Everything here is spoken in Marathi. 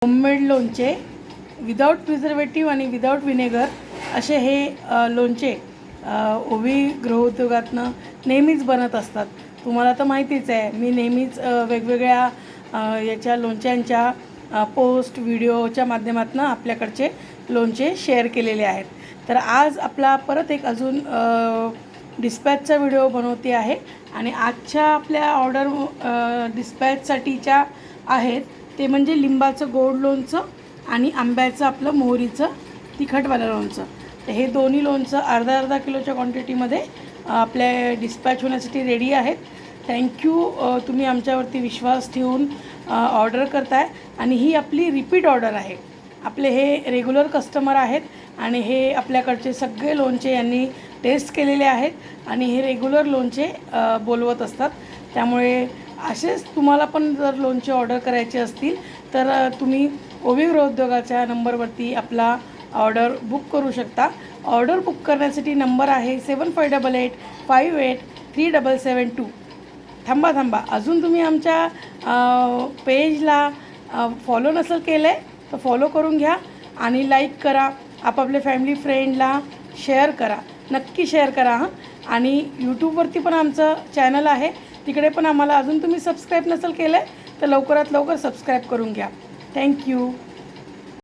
होममेड लोणचे विदाऊट प्रिझर्वेटिव्ह आणि विदाऊट विनेगर असे हे लोणचे ओवी गृहोद्योगातनं नेहमीच बनत असतात. तुम्हाला तर माहितीच आहे, मी नेहमीच वेगवेगळ्या याच्या लोणच्यांच्या पोस्ट व्हिडिओच्या माध्यमातून आपल्याकडचे लोणचे शेअर केलेले आहेत. तर आज आपला परत एक अजून डिस्पॅचचा व्हिडिओ बनवते आहे आणि आजच्या आपल्या ऑर्डर डिस्पॅचसाठीच्या आहेत ते म्हणजे लिंबाचं गोड लोणचं आणि आंब्याचं आपलं मोहरीचं तिखटवालं लोणचं. तर हे दोन्ही लोणचं अर्धा किलोच्या क्वांटिटीमध्ये आपल्या डिस्पॅच होण्यासाठी रेडी आहेत. थँक्यू, तुम्ही आमच्यावरती विश्वास ठेवून ऑर्डर करताय आणि ही आपली रिपीट ऑर्डर आहे. आपले हे रेग्युलर कस्टमर आहेत आणि हे आपल्याकडचे सगळे लोणचे यांनी टेस्ट केलेले आहेत आणि हे रेग्युलर लोणचे बोलवत असतात. त्यामुळे असेच तुम्हाला पण जर लोणचे ऑर्डर करायचे असतील तर तुम्ही ओवी गृहोद्योगाच्या नंबरवरती आपला ऑर्डर बुक करू शकता. ऑर्डर बुक करण्यासाठी नंबर आहे 7588583772. थांबा अजून तुम्ही आमच्या पेजला फॉलो नसेल केलं आहे तर फॉलो करून घ्या आणि लाईक करा. आपापल्या फॅमिली फ्रेंडला शेअर करा, नक्की शेअर करा हां. आणि यूट्यूबवरती पण आमचं चॅनल आहे, तिकडे पण आम्हाला अजून तुम्ही सबस्क्राईब नसेल केलं आहे तर लवकरात लवकर सबस्क्राईब करून घ्या. थँक्यू.